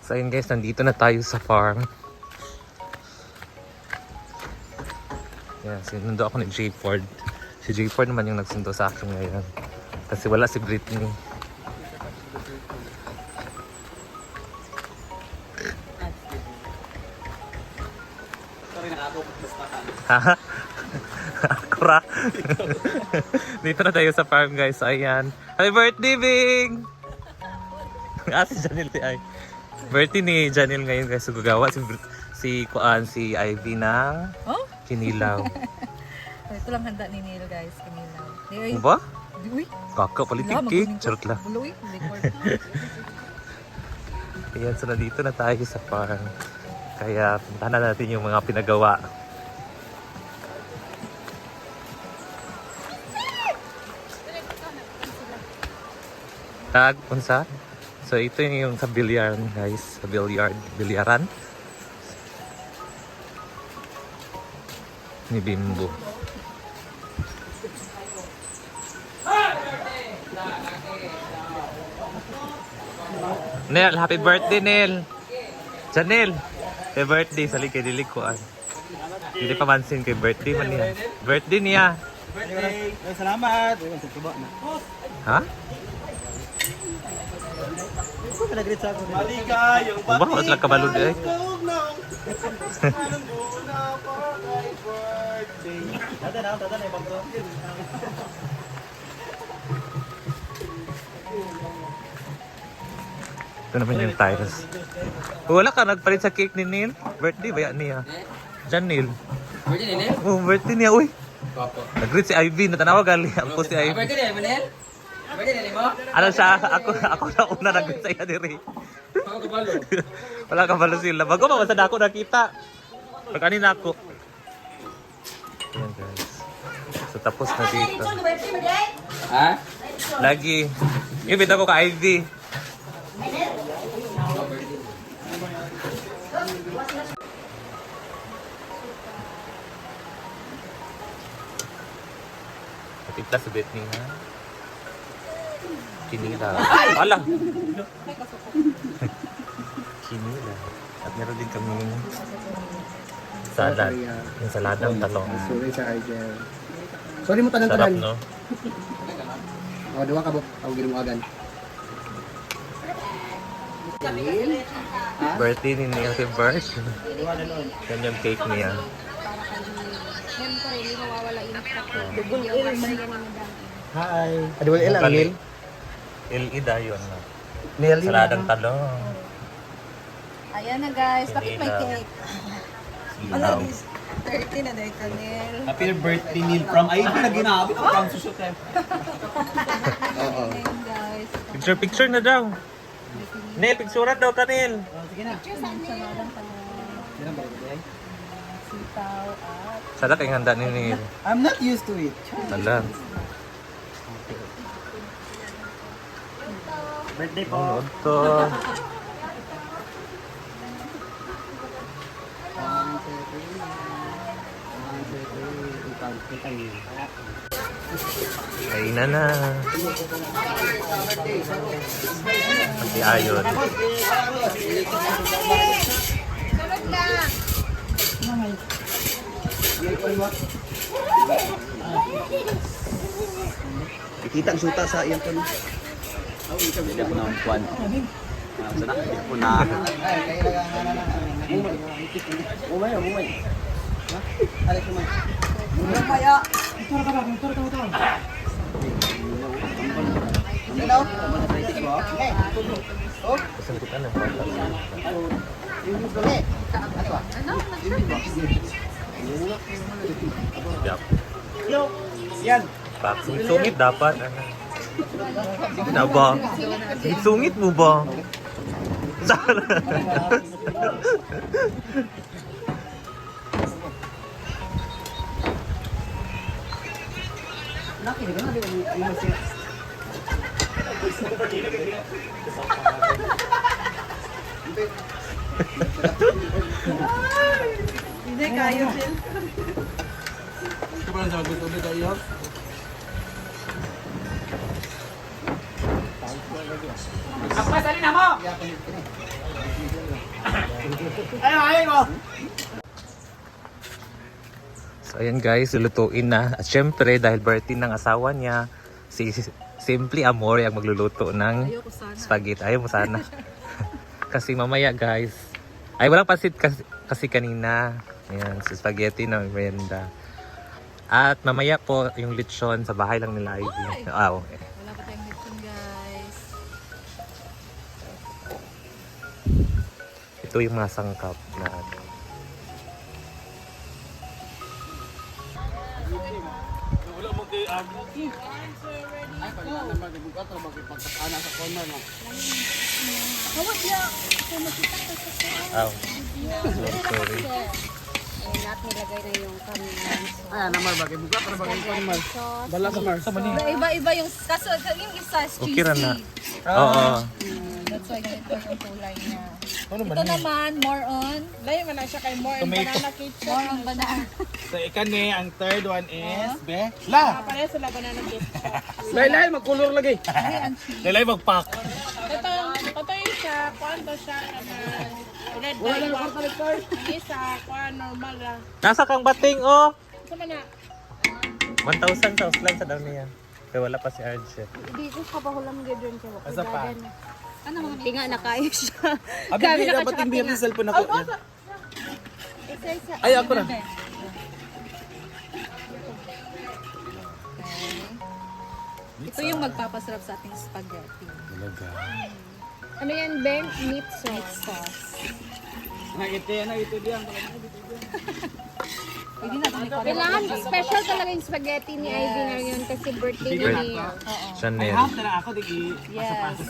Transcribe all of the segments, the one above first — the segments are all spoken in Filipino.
So ayun guys, nandito na tayo sa farm. Yan, sinundo ako ni J. Ford. Si J. Ford naman yung nagsundo sa akin ngayon. Kasi wala si Britney. Ha? Akura. Dito na tayo sa farm guys. So ayan. Happy birthday, Bing! Si Janil ay. Birthday ni Janil ngayon guys. So gagawa si Ivy ng kinilaw. Ito lang handa ni Neil guys, kinilaw. Ano ba? Uy, Kaka, palitik cake. Charot lang. buloy, record. Ayan, so nandito na tayo sa farm. Kaya puntahan na natin yung mga pinagawa. Tag, unsa? So ito yung sa bilyaran guys. Sa bilyaran. Ni Bimbo. Nel, happy birthday Nel. Janel, happy birthday sa likay dilikuan. Hindi pa mansin kay birthday man niya. Birthday niya. Birthday. Salamat. Ha? Maligay yung Ba, wala sila kabalod eh. Ito naman yung tires. Wala ka nagpalit sa cake ni Neil? Birthday ba yan niya? Jan Neil. Birthday ni Neil? Oh, birthday niya. Uy! Papo. Nag-greet si Ivy. Natanawa gali. Ako si Ivy. Birthday ni Manel? Birthday ni mo? Ano siya? Ako na una nag-greet sa iya diri. Ako kabalo. Wala ka pala sila. Bago pa, basta na ako nakita. Pagkanin ako. Ayan guys. So tapos na dito. Ha? Lagi. Yung bita ko ka Ivy. Patipla sa Britney ha. Kinila. Ala! Kinila. At meron din kami salad. Yung saladang talong. Sorry sa Argel. Sorry mo tanang Sarap tanan. no? O, duwa ka bo. Ako ginumagan. Birthday ni Neil. Happy birthday. Yan yung cake niya. Siyempre, hindi mawawala yung dugong ilang marigan ni Madam. Hi. Adwal ilang Kali. Neil. Il-ida yun. Neil Saladang talong. Ayan na guys, bakit may cake? Ilaw. 30 na dahil ka, Neil. Happy birthday Neil from Ivy na ginamit ko pang susot eh. Oo. Ayan guys. Picture na daw. Neil, picture daw ka Neil. Sige na. Saladang talong, Sige na birthday. sitaw at Sada kayong handa ni Neil. I'm not used to it. Alam. Birthday Oh, ito. Kainan na. Pati ayon. sunod na! Kita ang suta sa iyang tulo. Hindi ako na kwan. Sana hindi ako na. Umay, umay. Ha? Alis umay. Lumaya! Hello? Okay. Oh, Kasuntukan na. Ano? Yap. Yo. Yan. Pak, sungit dapat. Sige na ba? Sungit mo ba? Sana. Laki na gano'n. Hindi mo siya. Hindi kayo, Jill. Ito pa lang sa magtutubig kayo. Apa, salin na mo! Kaya ko So ayan guys, lulutuin na. At syempre, dahil birthday ng asawa niya, si Simply Amore ang magluluto ng spaghetti. Ayaw mo sana. Kasi mamaya guys, ay walang pansit kasi kanina. Ayan, si spaghetti na merienda. At mamaya po yung lechon sa bahay lang nila Ivy. Wala pa tayong lechon, guys. Ito yung mga sangkap na sorry. Ayan, lahat nilagay na yung kami. Ay, naman bagay buka para bagay ko naman. Bala sa Mars. Iba-iba yung, kaso yung isa is cheesy. Okay ra na. Oo. That's why ganito yung kulay niya. Ito naman, more on. Layo man na siya kay more and banana ketchup. More on banana. So ikani ang third one is be. La. Pareho sila banana ketchup. Laylay, magkulor lagi. Lalay magpak. Ito yung siya, kwanto siya naman. Red dye one. Isa, kwan normal lang. Nasa kang bating oh. Sama na. 1,000 sa uslan sa daw niya. Kaya wala pa si Archie. Hindi ko kapahulam gano'n siya. Asa pa? Ano mga tinga na kayo siya. Abi, hindi dapat yung bihar sa cellphone ako. Isa-isa. Ay, ako na. Ito yung magpapasarap sa ating spaghetti. Ano yan, Ben? Meat sauce. Meat sauce. Nagiti diyan. Pwede na kami pa. Kailangan special talaga yung spaghetti ni Ivy ngayon kasi birthday niya. Chanel. na ako digi. Yes.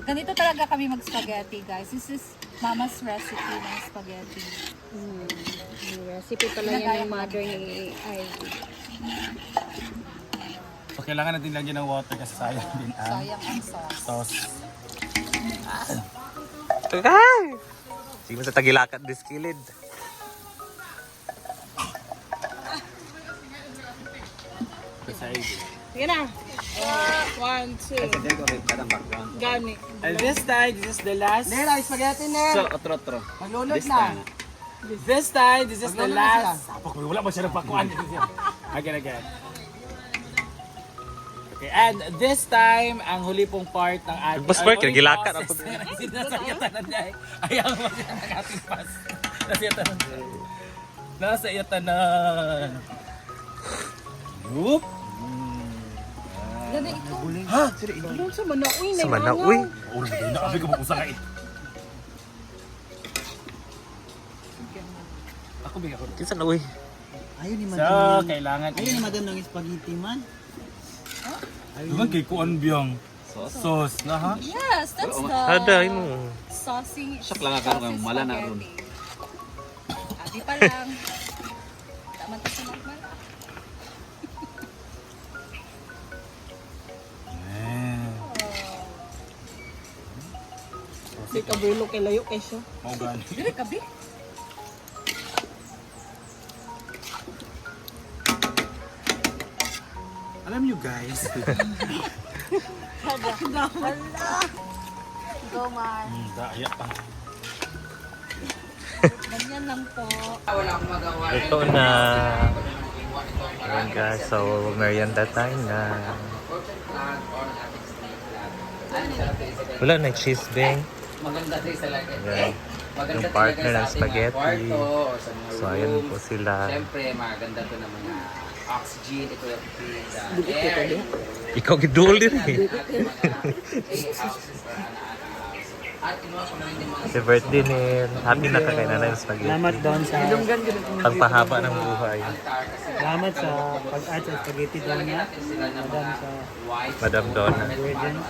Ganito talaga kami mag-spaghetti, guys. This is Mama's recipe ng spaghetti. Yung recipe pala yan ng mother ni Ivy. So, kailangan natin lagyan ng water kasi sayang din Sayang ang sauce. Ay! Sige mo sa tagilakat diskilid. Sige na. 1, 2. Gani. And this time, this is the last. Nera, spaghetti na. So, otro. Maglunod na. This time, this is the last. Wala ba siya ng pakuan? Again. Okay, and this time, ang huli pong part ng ating... Nagpa-spark, nagilakat ako. Sinasayatan na niya. Ayaw mo siya ng ating pass. Nasayatan na. Yup. Ganda ito. Ha? Sa manauy na Sa manauy. Oh, hindi na kami kumukusa ka ito. Ako bigyan ko. Kinsa na uy? So, kailangan... Ayun ni madam ng spaghetti man. Ayun kay kuan biyang sauce na ha? Yes, that's the Ada mo. saucy. Sak lang ako ng mala na ron. Di pa lang. Tama ta sa normal. Si Cabrilo kay layo kay siya. Mau gani. Dili ka, Bi. Alam nyo guys. Go, Mar. Daya pa. Ganyan lang po. Ito na. Ayan guys, so merienda time na. Wala na cheese bang. Maganda din sa lagay. Ayan. Maganda Yung partner talaga ng sa aming spaghetti. kwarto, sa mga So ayan rooms. po sila. Siyempre, maganda to ng mga oxygen, ito yung sa air. Ikaw gidul din eh. At inuha ko na rin yung mga Happy birthday ni. Happy na ka kay nanay ng spaghetti. Salamat doon sa Pagpahaba ng buhay. salamat sa pag-add sa spaghetti doon niya. Madam sa Madam Donna. ingredients.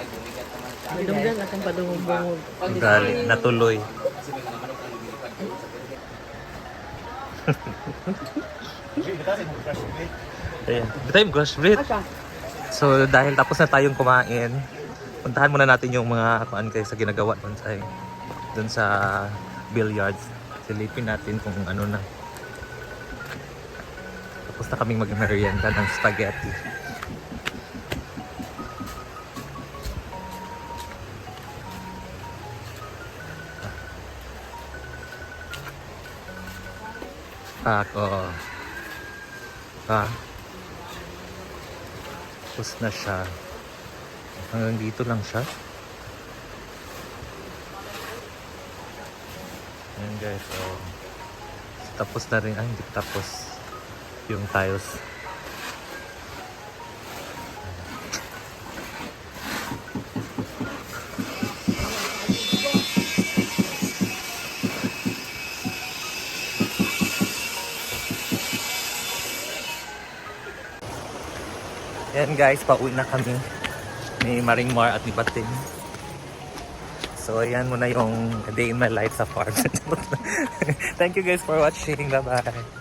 Dunggan atong padungog-bungog. Gali, natuloy. Ayan. Di tayo brush breath. So dahil tapos na tayong kumain, puntahan muna natin yung mga kuan kayo sa ginagawa doon sa billiards. Silipin natin kung ano na. Tapos na kaming mag-merienda ng spaghetti. Pack, oo. Ha? Tapos na siya. Hanggang dito lang siya. Ayan guys, oh. Tapos na rin, hindi pa tapos yung tiles. Ayan guys, pauwi na kami ni Maring Mar at ni Bating. So ayan muna yung day in my life sa farm. Thank you guys for watching. Bye bye.